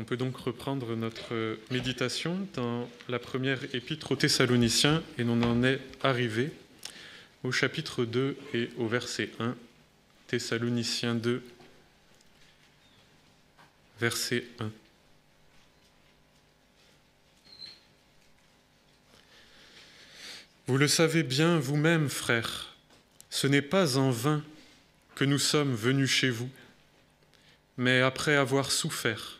On peut donc reprendre notre méditation dans la première épître aux Thessaloniciens et on en est arrivé au chapitre 2 et au verset 1, Thessaloniciens 2, verset 1. Vous le savez bien vous-même, frères, ce n'est pas en vain que nous sommes venus chez vous, mais après avoir souffert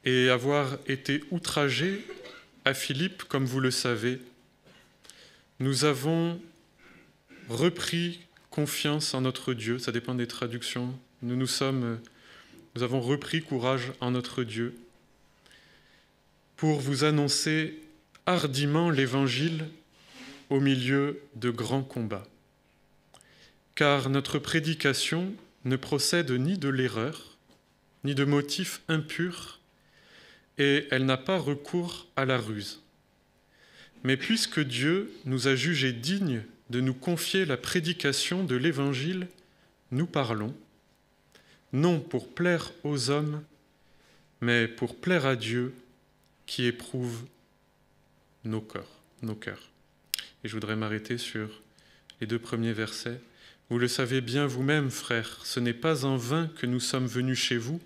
et avoir été outragés à Philippe, comme vous le savez, nous avons repris confiance en notre Dieu, ça dépend des traductions, nous avons repris courage en notre Dieu pour vous annoncer hardiment l'Évangile au milieu de grands combats. Car notre prédication ne procède ni de l'erreur, ni de motifs impurs, et elle n'a pas recours à la ruse. Mais puisque Dieu nous a jugés dignes de nous confier la prédication de l'Évangile, nous parlons, non pour plaire aux hommes, mais pour plaire à Dieu qui éprouve nos cœurs. Et je voudrais m'arrêter sur les 2 premiers versets. Vous le savez bien vous-même, frères, ce n'est pas en vain que nous sommes venus chez vous,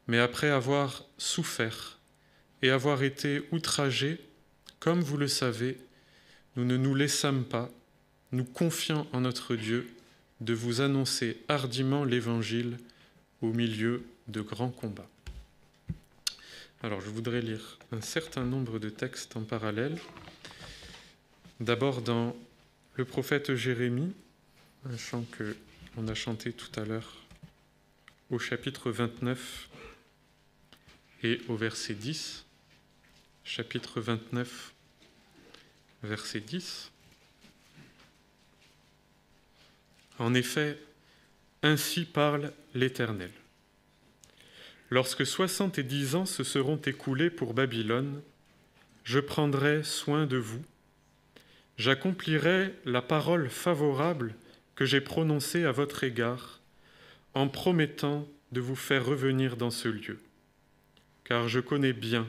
mais après avoir souffert et avoir été outragés, comme vous le savez, nous ne nous laissâmes pas, nous confiant en notre Dieu, de vous annoncer hardiment l'Évangile au milieu de grands combats. Alors, je voudrais lire un certain nombre de textes en parallèle. D'abord dans le prophète Jérémie, un chant qu'on a chanté tout à l'heure, au chapitre 29 et au verset 10. Chapitre 29, verset 10. En effet, ainsi parle l'Éternel. Lorsque 70 ans se seront écoulés pour Babylone, je prendrai soin de vous, j'accomplirai la parole favorable que j'ai prononcée à votre égard, en promettant de vous faire revenir dans ce lieu. Car je connais bien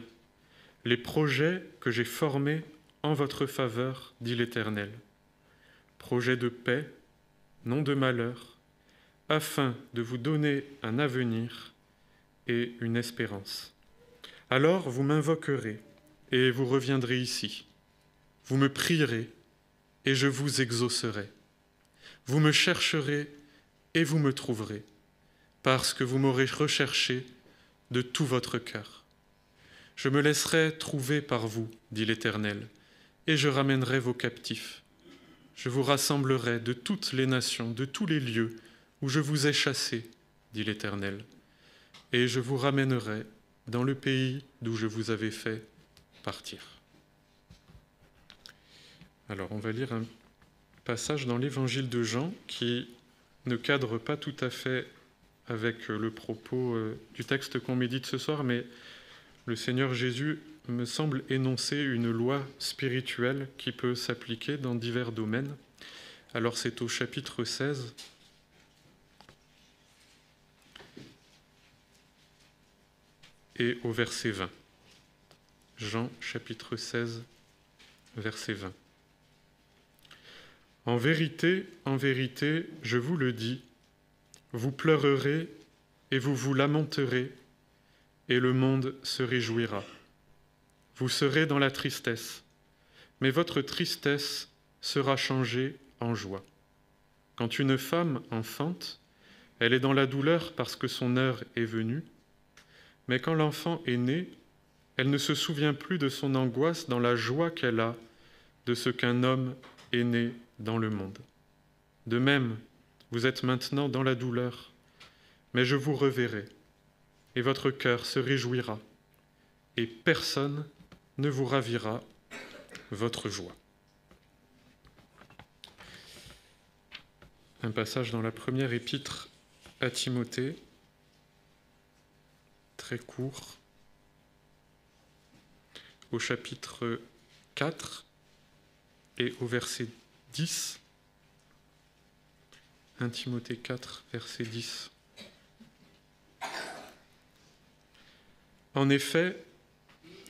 les projets que j'ai formés en votre faveur, dit l'Éternel. Projets de paix, non de malheur, afin de vous donner un avenir et une espérance. Alors vous m'invoquerez et vous reviendrez ici. Vous me prierez et je vous exaucerai. Vous me chercherez et vous me trouverez, parce que vous m'aurez recherché de tout votre cœur. Je me laisserai trouver par vous, dit l'Éternel, et je ramènerai vos captifs. Je vous rassemblerai de toutes les nations, de tous les lieux où je vous ai chassés, dit l'Éternel, et je vous ramènerai dans le pays d'où je vous avais fait partir. Alors, on va lire un passage dans l'Évangile de Jean qui ne cadre pas tout à fait avec le propos du texte qu'on médite ce soir, mais le Seigneur Jésus me semble énoncer une loi spirituelle qui peut s'appliquer dans divers domaines. Alors c'est au chapitre 16, et au verset 20. Jean, chapitre 16, verset 20. En vérité, je vous le dis, vous pleurerez et vous vous lamenterez, et le monde se réjouira. Vous serez dans la tristesse, mais votre tristesse sera changée en joie. Quand une femme enfante, elle est dans la douleur parce que son heure est venue, mais quand l'enfant est né, elle ne se souvient plus de son angoisse dans la joie qu'elle a de ce qu'un homme est né dans le monde. De même, vous êtes maintenant dans la douleur, mais je vous reverrai, et votre cœur se réjouira, et personne ne vous ravira votre joie. Un passage dans la première épître à Timothée, très court, au chapitre 4 et au verset 10. 1 Timothée 4, verset 10. En effet,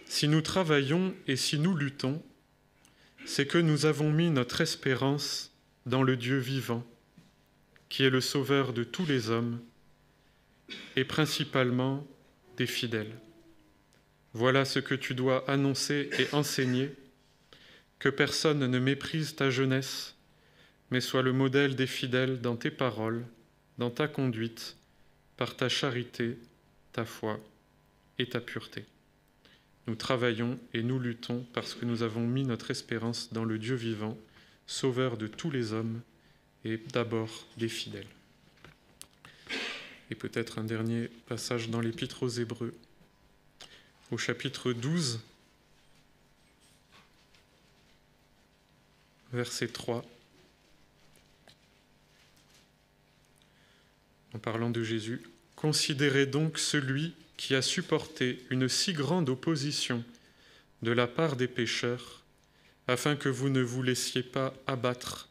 si nous travaillons et si nous luttons, c'est que nous avons mis notre espérance dans le Dieu vivant, qui est le Sauveur de tous les hommes, et principalement des fidèles. Voilà ce que tu dois annoncer et enseigner, que personne ne méprise ta jeunesse, mais sois le modèle des fidèles dans tes paroles, dans ta conduite, par ta charité, ta foi et ta pureté. Nous travaillons et nous luttons parce que nous avons mis notre espérance dans le Dieu vivant, Sauveur de tous les hommes et d'abord des fidèles. Et peut-être un dernier passage dans l'Épître aux Hébreux, au chapitre 12, verset 3, en parlant de Jésus. « Considérez donc celui qui a supporté une si grande opposition de la part des pécheurs, afin que vous ne vous laissiez pas abattre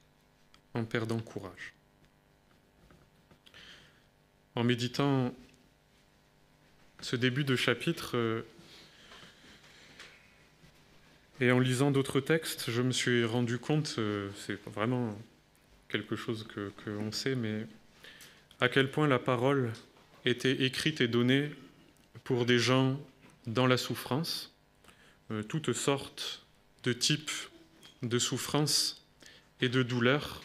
en perdant courage. » En méditant ce début de chapitre et en lisant d'autres textes, je me suis rendu compte, c'est vraiment quelque chose qu'on sait, mais à quel point la parole était écrite et donnée pour des gens dans la souffrance, toutes sortes de types de souffrances et de douleurs,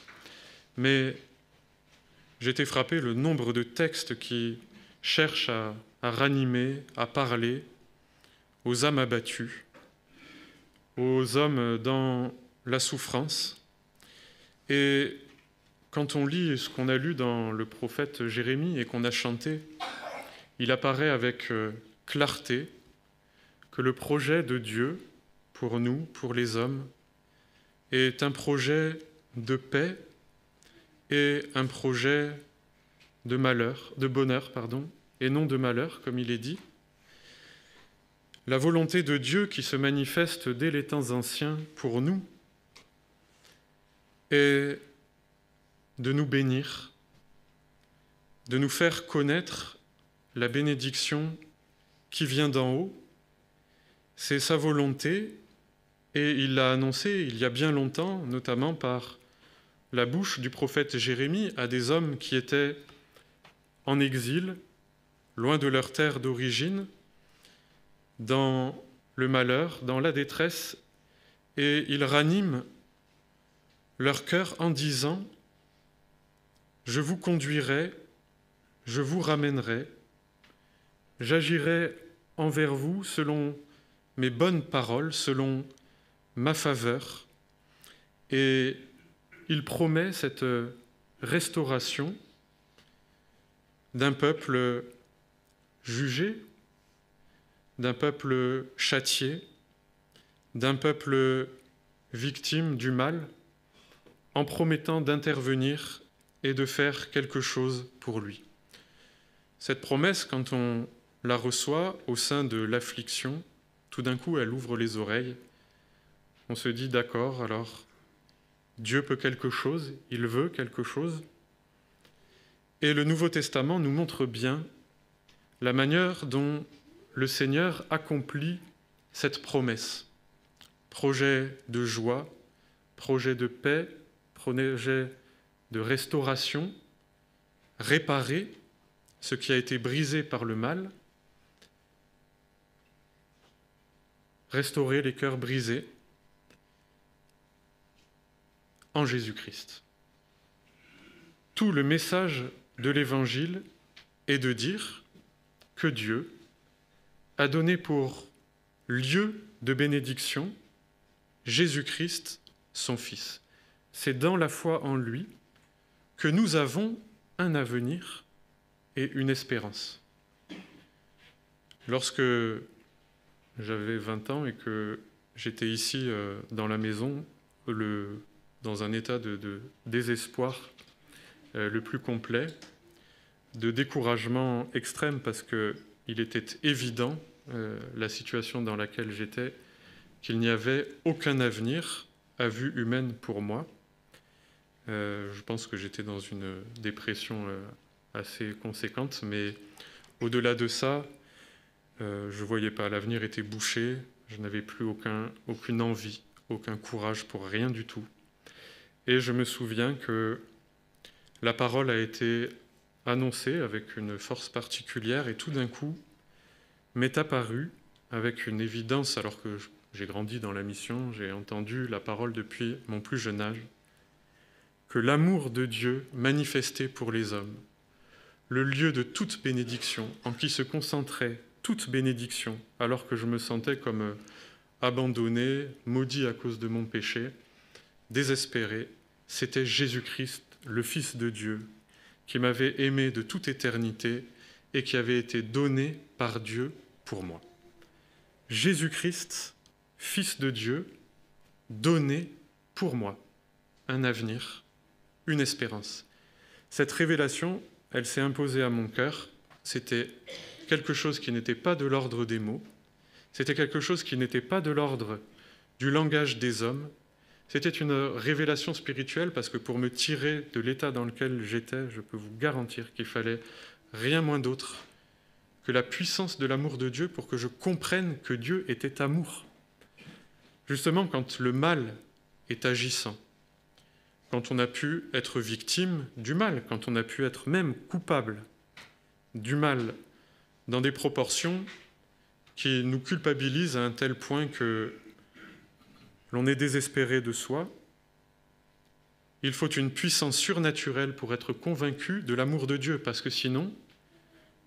mais j'ai été frappé le nombre de textes qui cherchent à ranimer, à parler aux âmes abattues, aux hommes dans la souffrance. Et quand on lit ce qu'on a lu dans le prophète Jérémie et qu'on a chanté, il apparaît avec clarté que le projet de Dieu pour nous, pour les hommes, est un projet de paix et un projet de malheur, de bonheur, et non de malheur, comme il est dit. La volonté de Dieu qui se manifeste dès les temps anciens pour nous est de nous bénir, de nous faire connaître la bénédiction qui vient d'en haut. C'est sa volonté, et il l'a annoncé il y a bien longtemps, notamment par la bouche du prophète Jérémie à des hommes qui étaient en exil, loin de leur terre d'origine, dans le malheur, dans la détresse, et il ranime leur cœur en disant « Je vous conduirai, je vous ramènerai, j'agirai envers vous selon mes bonnes paroles, selon ma faveur. » Et il promet cette restauration d'un peuple jugé, d'un peuple châtié, d'un peuple victime du mal, en promettant d'intervenir et de faire quelque chose pour lui. Cette promesse, quand on la reçoit au sein de l'affliction, tout d'un coup, elle ouvre les oreilles. On se dit, d'accord, alors, Dieu peut quelque chose, il veut quelque chose. Et le Nouveau Testament nous montre bien la manière dont le Seigneur accomplit cette promesse. Projet de joie, projet de paix, projet de restauration, réparer ce qui a été brisé par le mal, restaurer les cœurs brisés en Jésus-Christ. Tout le message de l'Évangile est de dire que Dieu a donné pour lieu de bénédiction Jésus-Christ, son Fils. C'est dans la foi en lui que nous avons un avenir et une espérance. Lorsque j'avais 20 ans et que j'étais ici dans la maison, dans un état de désespoir le plus complet, de découragement extrême parce qu'il était évident, la situation dans laquelle j'étais, qu'il n'y avait aucun avenir à vue humaine pour moi. Je pense que j'étais dans une dépression assez conséquente, mais au-delà de ça, Je ne voyais pas, l'avenir était bouché, je n'avais plus aucune envie, aucun courage pour rien du tout. Et je me souviens que la parole a été annoncée avec une force particulière et tout d'un coup m'est apparue avec une évidence, alors que j'ai grandi dans la mission, j'ai entendu la parole depuis mon plus jeune âge, que l'amour de Dieu manifesté pour les hommes, le lieu de toute bénédiction, en qui se concentrait toute bénédiction, alors que je me sentais comme abandonné, maudit à cause de mon péché, désespéré, c'était Jésus-Christ, le Fils de Dieu, qui m'avait aimé de toute éternité et qui avait été donné par Dieu pour moi. Jésus-Christ, Fils de Dieu, donné pour moi un avenir, une espérance. Cette révélation, elle s'est imposée à mon cœur. C'était quelque chose qui n'était pas de l'ordre des mots, c'était quelque chose qui n'était pas de l'ordre du langage des hommes. C'était une révélation spirituelle parce que pour me tirer de l'état dans lequel j'étais, je peux vous garantir qu'il fallait rien moins d'autre que la puissance de l'amour de Dieu pour que je comprenne que Dieu était amour. Justement, quand le mal est agissant, quand on a pu être victime du mal, quand on a pu être même coupable du mal dans des proportions qui nous culpabilisent à un tel point que l'on est désespéré de soi, il faut une puissance surnaturelle pour être convaincu de l'amour de Dieu, parce que sinon,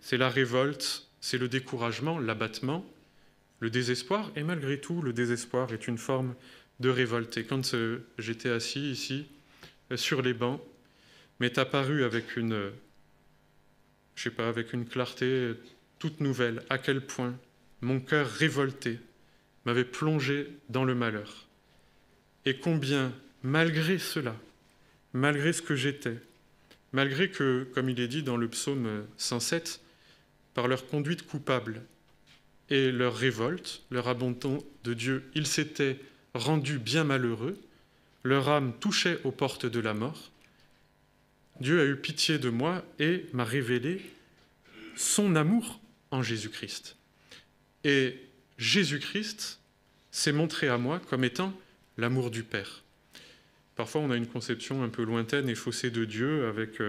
c'est la révolte, c'est le découragement, l'abattement, le désespoir, et malgré tout, le désespoir est une forme de révolte. Et quand j'étais assis ici, sur les bancs, m'est apparu avec une clarté toute nouvelle, à quel point mon cœur révolté m'avait plongé dans le malheur. Et combien, malgré cela, malgré ce que j'étais, malgré que, comme il est dit dans le psaume 107, par leur conduite coupable et leur révolte, leur abandon de Dieu, ils s'étaient rendus bien malheureux, leur âme touchait aux portes de la mort, Dieu a eu pitié de moi et m'a révélé son amour en Jésus-Christ. Et Jésus-Christ s'est montré à moi comme étant l'amour du Père. Parfois, on a une conception un peu lointaine et faussée de Dieu, avec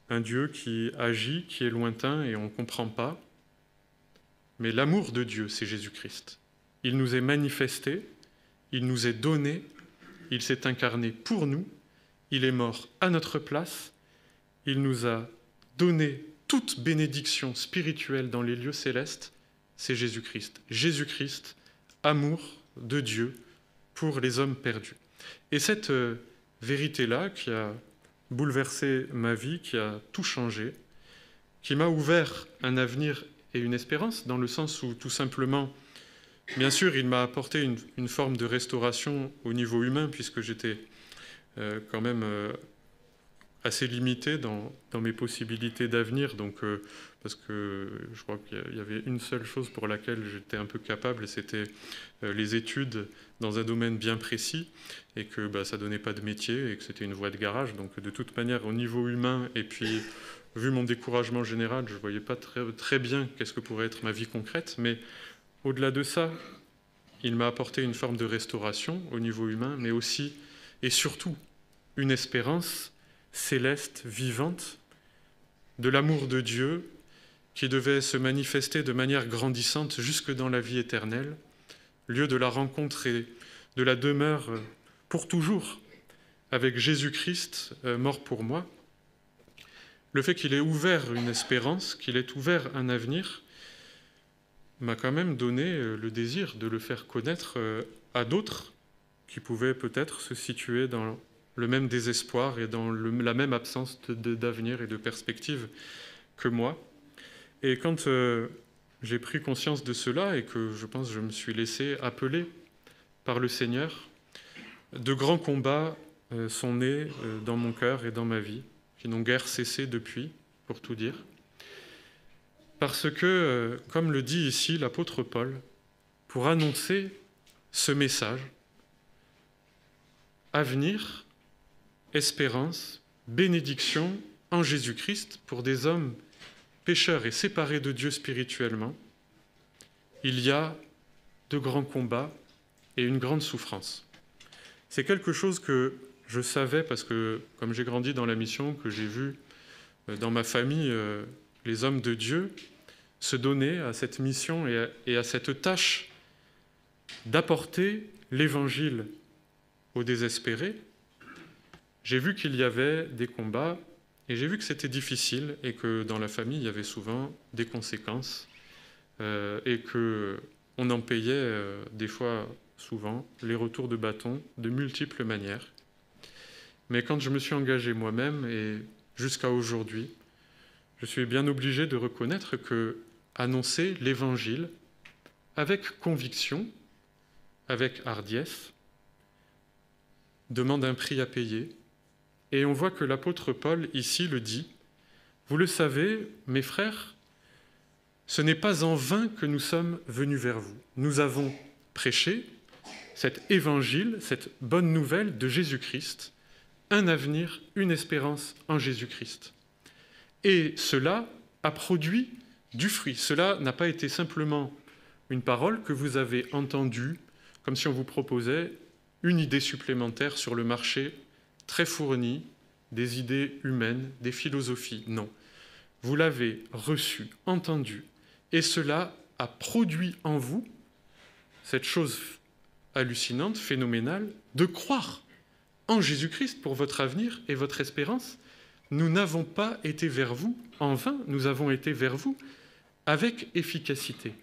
un Dieu qui agit, qui est lointain et on ne comprend pas. Mais l'amour de Dieu, c'est Jésus-Christ. Il nous est manifesté, il nous est donné, il s'est incarné pour nous, il est mort à notre place, il nous a donné toute bénédiction spirituelle dans les lieux célestes, c'est Jésus-Christ. Jésus-Christ, amour de Dieu pour les hommes perdus. Et cette vérité-là qui a bouleversé ma vie, qui a tout changé, qui m'a ouvert un avenir et une espérance, dans le sens où tout simplement, bien sûr, il m'a apporté une forme de restauration au niveau humain, puisque j'étais quand même assez limité dans mes possibilités d'avenir, parce que je crois qu'il y avait une seule chose pour laquelle j'étais un peu capable, c'était les études dans un domaine bien précis, et que ça ne donnait pas de métier, et que c'était une voie de garage. Donc de toute manière, au niveau humain, et puis vu mon découragement général, je ne voyais pas très bien qu'est-ce que pourrait être ma vie concrète, mais au-delà de ça, il m'a apporté une forme de restauration au niveau humain, mais aussi, et surtout, une espérance céleste, vivante, de l'amour de Dieu qui devait se manifester de manière grandissante jusque dans la vie éternelle, lieu de la rencontre et de la demeure pour toujours avec Jésus-Christ, mort pour moi. Le fait qu'il ait ouvert une espérance, qu'il ait ouvert un avenir, m'a quand même donné le désir de le faire connaître à d'autres qui pouvaient peut-être se situer dans le même désespoir et dans la même absence d'avenir et de perspective que moi. Et quand j'ai pris conscience de cela et que je pense que je me suis laissé appeler par le Seigneur, de grands combats sont nés dans mon cœur et dans ma vie, qui n'ont guère cessé depuis, pour tout dire. Parce que, comme le dit ici l'apôtre Paul, pour annoncer ce message, avenir, espérance, bénédiction en Jésus-Christ pour des hommes pécheurs et séparés de Dieu spirituellement, il y a de grands combats et une grande souffrance. C'est quelque chose que je savais parce que, comme j'ai grandi dans la mission, que j'ai vu dans ma famille les hommes de Dieu se donner à cette mission et à cette tâche d'apporter l'Évangile aux désespérés. J'ai vu qu'il y avait des combats et j'ai vu que c'était difficile et que dans la famille, il y avait souvent des conséquences et qu'on en payait des fois, souvent, les retours de bâton de multiples manières. Mais quand je me suis engagé moi-même et jusqu'à aujourd'hui, je suis bien obligé de reconnaître que annoncer l'Évangile avec conviction, avec hardiesse, demande un prix à payer. Et on voit que l'apôtre Paul, ici, le dit. Vous le savez, mes frères, ce n'est pas en vain que nous sommes venus vers vous. Nous avons prêché cet évangile, cette bonne nouvelle de Jésus-Christ, un avenir, une espérance en Jésus-Christ. Et cela a produit du fruit. Cela n'a pas été simplement une parole que vous avez entendue, comme si on vous proposait une idée supplémentaire sur le marché très fourni, des idées humaines, des philosophies. Non. Vous l'avez reçu, entendu, et cela a produit en vous cette chose hallucinante, phénoménale, de croire en Jésus-Christ pour votre avenir et votre espérance. Nous n'avons pas été vers vous en vain, nous avons été vers vous avec efficacité.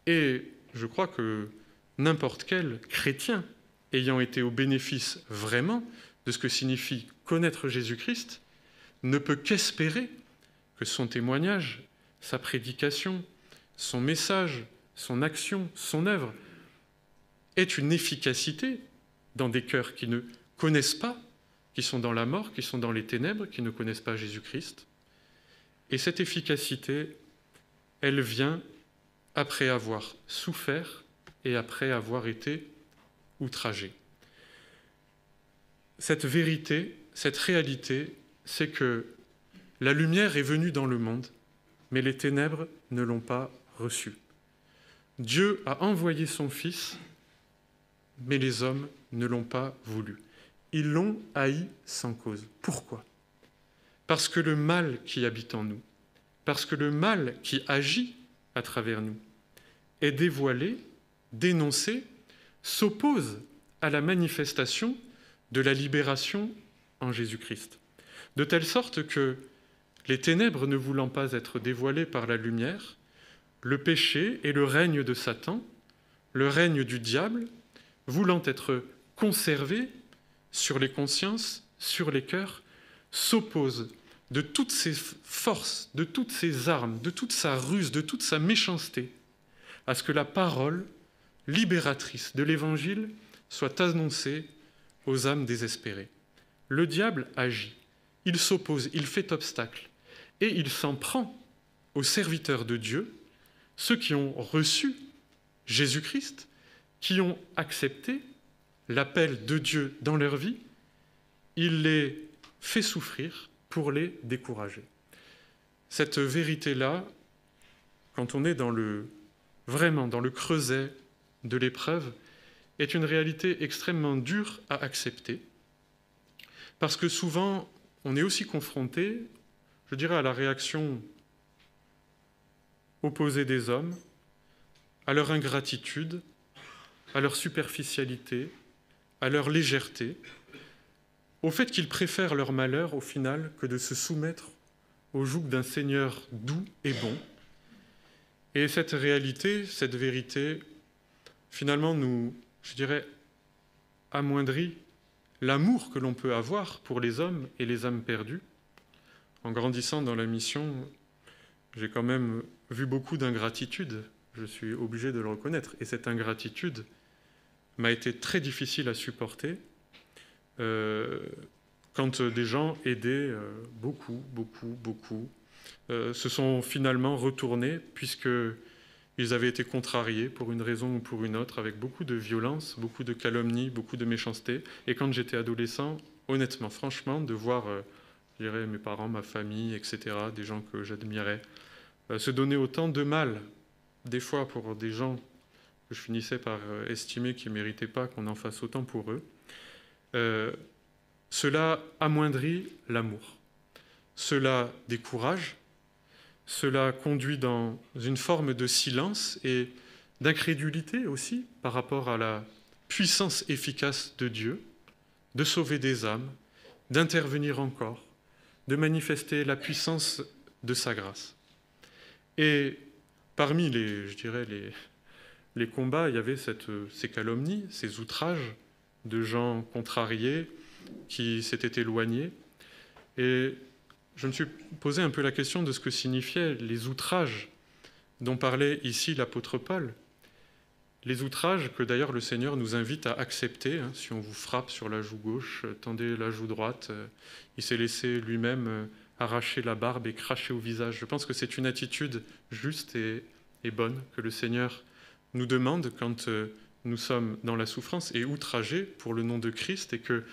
Et je crois que n'importe quel chrétien ayant été au bénéfice vraiment de ce que signifie connaître Jésus-Christ ne peut qu'espérer que son témoignage, sa prédication, son message, son action, son œuvre ait une efficacité dans des cœurs qui ne connaissent pas, qui sont dans la mort, qui sont dans les ténèbres, qui ne connaissent pas Jésus-Christ. Et cette efficacité, elle vient après avoir souffert et après avoir été outragé. Cette vérité, cette réalité, c'est que la lumière est venue dans le monde, mais les ténèbres ne l'ont pas reçue. Dieu a envoyé son Fils, mais les hommes ne l'ont pas voulu. Ils l'ont haï sans cause. Pourquoi ? Parce que le mal qui habite en nous, parce que le mal qui agit à travers nous, est dévoilé, dénoncé, s'oppose à la manifestation de la libération en Jésus-Christ. De telle sorte que les ténèbres ne voulant pas être dévoilées par la lumière, le péché et le règne de Satan, le règne du diable, voulant être conservés sur les consciences, sur les cœurs, s'opposent de toutes ses forces, de toutes ses armes, de toute sa ruse, de toute sa méchanceté, à ce que la parole libératrice de l'Évangile soit annoncée aux âmes désespérées. Le diable agit, il s'oppose, il fait obstacle, et il s'en prend aux serviteurs de Dieu, ceux qui ont reçu Jésus-Christ, qui ont accepté l'appel de Dieu dans leur vie, il les fait souffrir pour les décourager. Cette vérité-là, quand on est vraiment dans le creuset de l'épreuve, est une réalité extrêmement dure à accepter, parce que souvent, on est aussi confronté, je dirais, à la réaction opposée des hommes, à leur ingratitude, à leur superficialité, à leur légèreté, au fait qu'ils préfèrent leur malheur, au final, que de se soumettre au joug d'un Seigneur doux et bon. Et cette réalité, cette vérité, finalement, nous, je dirais, amoindrit l'amour que l'on peut avoir pour les hommes et les âmes perdues. En grandissant dans la mission, j'ai quand même vu beaucoup d'ingratitude, je suis obligé de le reconnaître. Et cette ingratitude m'a été très difficile à supporter quand des gens aidaient beaucoup, se sont finalement retournés puisqu'ils avaient été contrariés pour une raison ou pour une autre, avec beaucoup de violence, beaucoup de calomnie, beaucoup de méchanceté. Et quand j'étais adolescent, honnêtement, franchement, de voir je dirais, mes parents, ma famille, etc., des gens que j'admirais, se donner autant de mal des fois pour des gens que je finissais par estimer qu'ils ne méritaient pas qu'on en fasse autant pour eux, cela amoindrit l'amour. Cela décourage, cela conduit dans une forme de silence et d'incrédulité aussi par rapport à la puissance efficace de Dieu, de sauver des âmes, d'intervenir encore, de manifester la puissance de sa grâce. Et parmi les combats, il y avait ces calomnies, ces outrages de gens contrariés qui s'étaient éloignés. Et je me suis posé un peu la question de ce que signifiaient les outrages dont parlait ici l'apôtre Paul. Les outrages que d'ailleurs le Seigneur nous invite à accepter. Si on vous frappe sur la joue gauche, tendez la joue droite. Il s'est laissé lui-même arracher la barbe et cracher au visage. Je pense que c'est une attitude juste et bonne que le Seigneur nous demande quand nous sommes dans la souffrance et outragés pour le nom de Christ et que,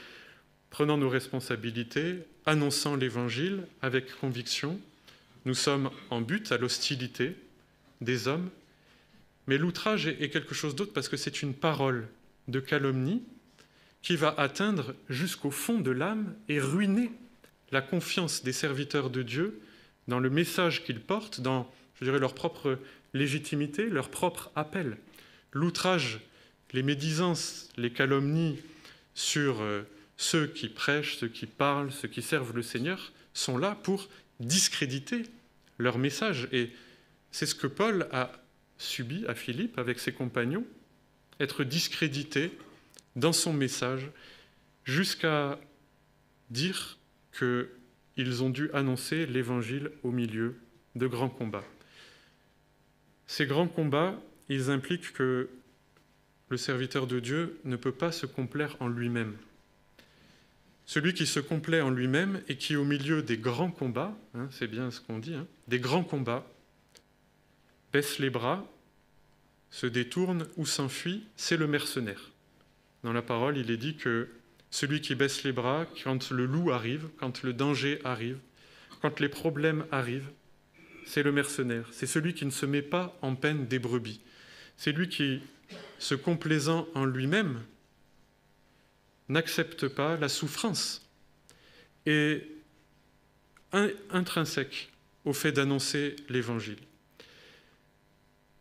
prenant nos responsabilités, annonçant l'Évangile avec conviction, nous sommes en but à l'hostilité des hommes. Mais l'outrage est quelque chose d'autre parce que c'est une parole de calomnie qui va atteindre jusqu'au fond de l'âme et ruiner la confiance des serviteurs de Dieu dans le message qu'ils portent, dans, leur propre légitimité, leur propre appel. L'outrage, les médisances, les calomnies sur ceux qui prêchent, ceux qui parlent, ceux qui servent le Seigneur, sont là pour discréditer leur message. Et c'est ce que Paul a subi à Philippe avec ses compagnons, être discrédité dans son message, jusqu'à dire qu'ils ont dû annoncer l'Évangile au milieu de grands combats. Ces grands combats, ils impliquent que le serviteur de Dieu ne peut pas se complaire en lui-même. Celui qui se complaît en lui-même et qui, au milieu des grands combats, c'est bien ce qu'on dit, des grands combats, baisse les bras, se détourne ou s'enfuit, c'est le mercenaire. Dans la parole, il est dit que celui qui baisse les bras, quand le loup arrive, quand le danger arrive, quand les problèmes arrivent, c'est le mercenaire. C'est celui qui ne se met pas en peine des brebis. C'est lui qui, se complaisant en lui-même, n'accepte pas la souffrance et intrinsèque au fait d'annoncer l'Évangile.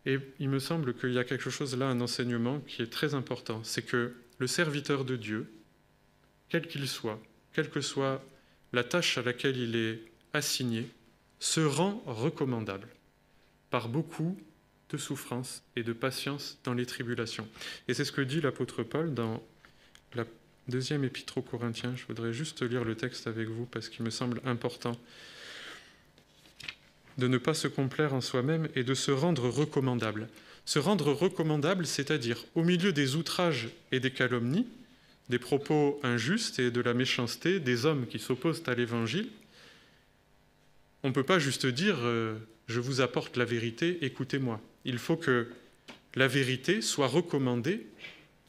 Et il me semble qu'il y a quelque chose là, un enseignement qui est très important, c'est que le serviteur de Dieu, quel qu'il soit, quelle que soit la tâche à laquelle il est assigné, se rend recommandable par beaucoup de souffrance et de patience dans les tribulations. Et c'est ce que dit l'apôtre Paul dans la deuxième épître aux Corinthiens. Je voudrais juste lire le texte avec vous parce qu'il me semble important de ne pas se complaire en soi-même et de se rendre recommandable. Se rendre recommandable, c'est-à-dire au milieu des outrages et des calomnies, des propos injustes et de la méchanceté des hommes qui s'opposent à l'Évangile, on ne peut pas juste dire « je vous apporte la vérité, écoutez-moi ». Il faut que la vérité soit recommandée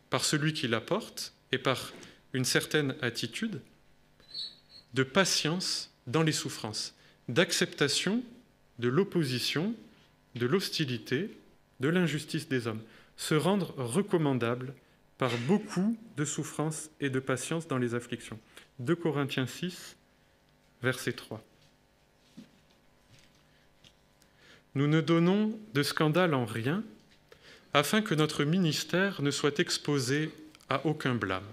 par celui qui l'apporte et par une certaine attitude de patience dans les souffrances, d'acceptation de l'opposition, de l'hostilité, de l'injustice des hommes. Se rendre recommandable par beaucoup de souffrance et de patience dans les afflictions. 2 Corinthiens 6, verset 3. Nous ne donnons de scandale en rien, afin que notre ministère ne soit exposé à aucun blâme.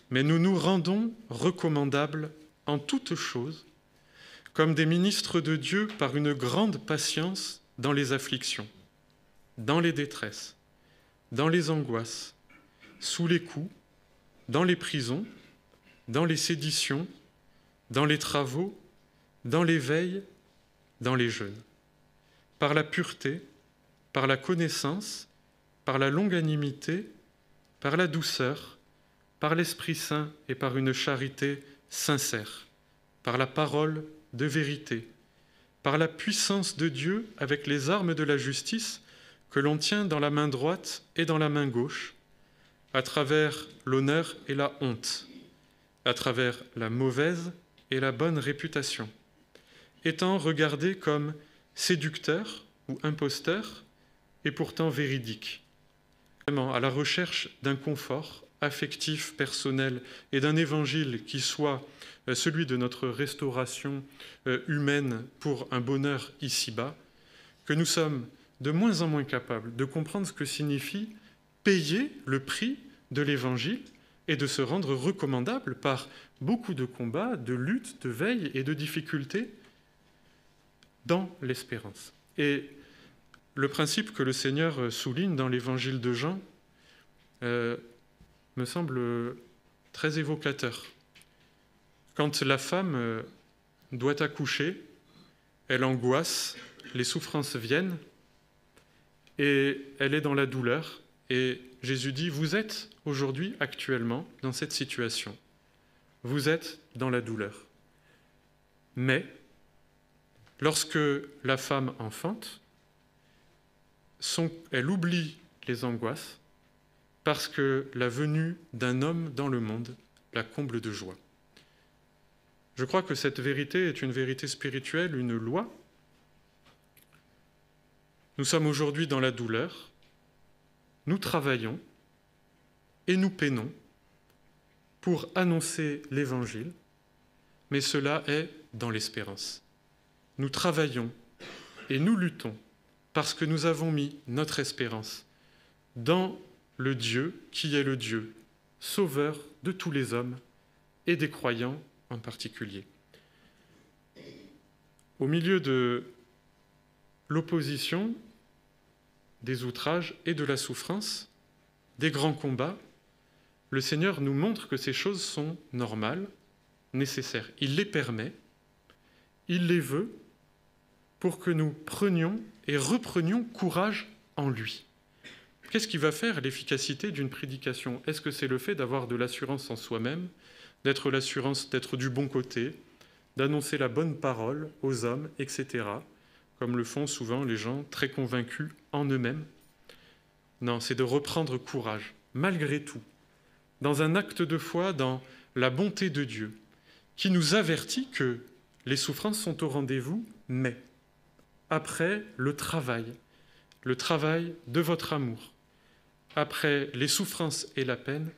Mais nous nous rendons recommandables en toutes choses, comme des ministres de Dieu par une grande patience dans les afflictions, dans les détresses, dans les angoisses, sous les coups, dans les prisons, dans les séditions, dans les travaux, dans les veilles, dans les jeûnes, par la pureté, par la connaissance, par la longanimité, par la douceur, par l'Esprit Saint et par une charité sincère, par la parole de vérité, par la puissance de Dieu avec les armes de la justice que l'on tient dans la main droite et dans la main gauche, à travers l'honneur et la honte, à travers la mauvaise et la bonne réputation, étant regardés comme séducteurs ou imposteur, et pourtant véridique. Vraiment, à la recherche d'un confort affectif, personnel, et d'un évangile qui soit celui de notre restauration humaine pour un bonheur ici-bas, que nous sommes de moins en moins capables de comprendre ce que signifie payer le prix de l'évangile et de se rendre recommandable par beaucoup de combats, de luttes, de veilles et de difficultés dans l'espérance. Et le principe que le Seigneur souligne dans l'évangile de Jean me semble très évocateur. Quand la femme doit accoucher, elle angoisse, les souffrances viennent, et elle est dans la douleur. Et Jésus dit, vous êtes aujourd'hui, actuellement, dans cette situation. Vous êtes dans la douleur. Mais, lorsque la femme enfante, elle oublie les angoisses parce que la venue d'un homme dans le monde la comble de joie. Je crois que cette vérité est une vérité spirituelle, une loi. Nous sommes aujourd'hui dans la douleur, nous travaillons et nous peinons pour annoncer l'Évangile, mais cela est dans l'espérance. Nous travaillons et nous luttons parce que nous avons mis notre espérance dans le Dieu qui est le Dieu, sauveur de tous les hommes et des croyants en particulier. Au milieu de l'opposition, des outrages et de la souffrance, des grands combats, le Seigneur nous montre que ces choses sont normales, nécessaires. Il les permet, il les veut pour que nous prenions et reprenions courage en lui. Qu'est-ce qui va faire l'efficacité d'une prédication? Est-ce que c'est le fait d'avoir de l'assurance en soi-même, d'être l'assurance d'être du bon côté, d'annoncer la bonne parole aux hommes, etc., comme le font souvent les gens très convaincus en eux-mêmes? Non, c'est de reprendre courage, malgré tout, dans un acte de foi, dans la bonté de Dieu, qui nous avertit que les souffrances sont au rendez-vous, mais après le travail de votre amour, après les souffrances et la peine,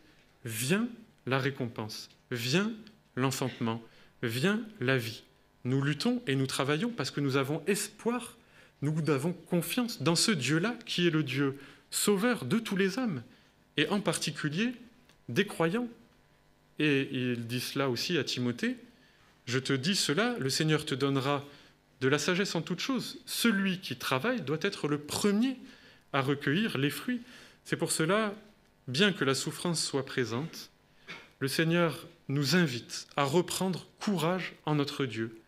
vient la récompense, vient l'enfantement, vient la vie. Nous luttons et nous travaillons parce que nous avons espoir, nous avons confiance dans ce Dieu-là qui est le Dieu sauveur de tous les hommes, et en particulier des croyants. Et il dit cela aussi à Timothée, « Je te dis cela, le Seigneur te donnera de la sagesse en toutes choses. Celui qui travaille doit être le premier à recueillir les fruits. » C'est pour cela, bien que la souffrance soit présente, le Seigneur nous invite à reprendre courage en notre Dieu,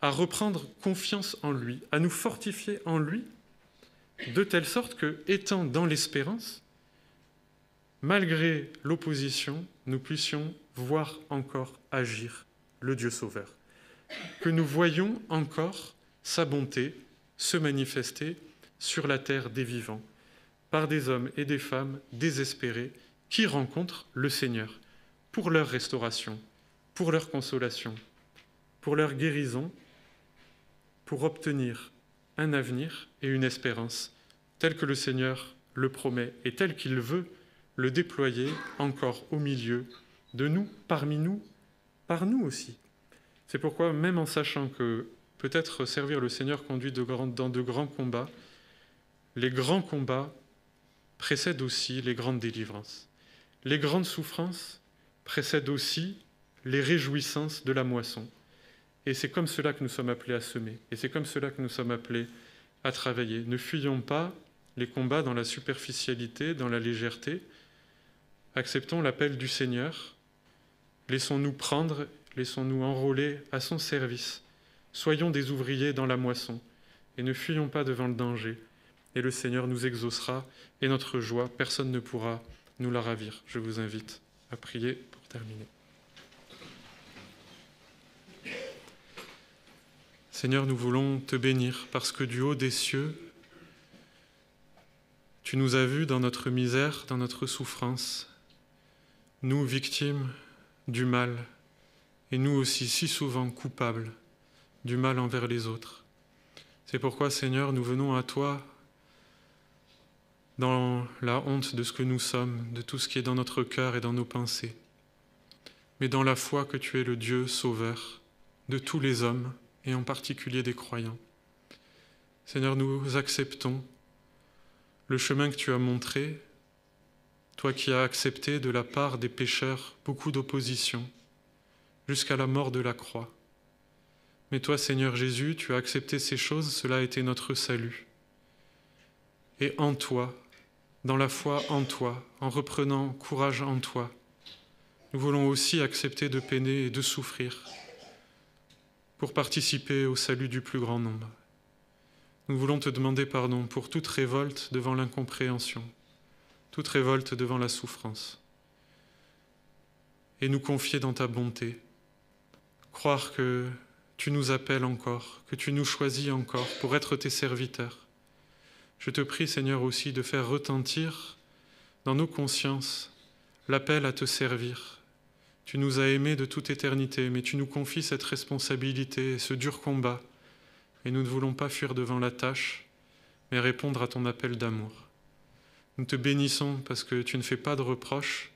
à reprendre confiance en lui, à nous fortifier en lui, de telle sorte que, étant dans l'espérance, malgré l'opposition, nous puissions voir encore agir le Dieu sauveur, que nous voyions encore sa bonté se manifester sur la terre des vivants, par des hommes et des femmes désespérés qui rencontrent le Seigneur pour leur restauration, pour leur consolation, pour leur guérison, pour obtenir un avenir et une espérance tel que le Seigneur le promet et tel qu'il veut le déployer encore au milieu de nous, parmi nous, par nous aussi. C'est pourquoi, même en sachant que peut-être servir le Seigneur conduit dans de grands combats, les grands combats précèdent aussi les grandes délivrances. Les grandes souffrances précèdent aussi les réjouissances de la moisson. Et c'est comme cela que nous sommes appelés à semer. Et c'est comme cela que nous sommes appelés à travailler. Ne fuyons pas les combats dans la superficialité, dans la légèreté. Acceptons l'appel du Seigneur. Laissons-nous prendre, laissons-nous enrôler à son service. Soyons des ouvriers dans la moisson et ne fuyons pas devant le danger. Et le Seigneur nous exaucera et notre joie, personne ne pourra nous la ravir. Je vous invite à prier pour terminer. Seigneur, nous voulons te bénir parce que du haut des cieux, tu nous as vus dans notre misère, dans notre souffrance, nous victimes du mal, et nous aussi si souvent coupables du mal envers les autres. C'est pourquoi, Seigneur, nous venons à toi dans la honte de ce que nous sommes, de tout ce qui est dans notre cœur et dans nos pensées, mais dans la foi que tu es le Dieu sauveur de tous les hommes, et en particulier des croyants. Seigneur, nous acceptons le chemin que tu as montré, toi qui as accepté de la part des pécheurs beaucoup d'opposition, jusqu'à la mort de la croix. Mais toi, Seigneur Jésus, tu as accepté ces choses, cela a été notre salut. Et en toi, dans la foi en toi, en reprenant courage en toi, nous voulons aussi accepter de peiner et de souffrir pour participer au salut du plus grand nombre. Nous voulons te demander pardon pour toute révolte devant l'incompréhension, toute révolte devant la souffrance, et nous confier dans ta bonté, croire que tu nous appelles encore, que tu nous choisis encore pour être tes serviteurs. Je te prie, Seigneur, aussi de faire retentir dans nos consciences l'appel à te servir. Tu nous as aimés de toute éternité, mais tu nous confies cette responsabilité et ce dur combat, et nous ne voulons pas fuir devant la tâche, mais répondre à ton appel d'amour. Nous te bénissons parce que tu ne fais pas de reproches,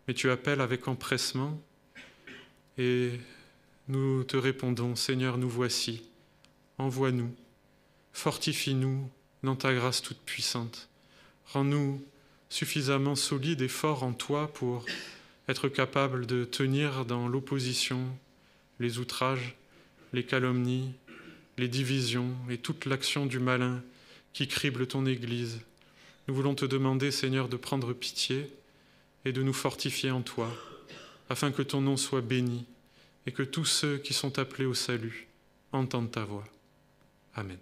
mais tu appelles avec empressement, et nous te répondons, Seigneur, nous voici, envoie-nous, fortifie-nous dans ta grâce toute puissante. Rends-nous suffisamment solides et forts en toi pour être capables de tenir dans l'opposition, les outrages, les calomnies, les divisions et toute l'action du malin qui crible ton Église. Nous voulons te demander, Seigneur, de prendre pitié et de nous fortifier en toi, afin que ton nom soit béni et que tous ceux qui sont appelés au salut entendent ta voix. Amen.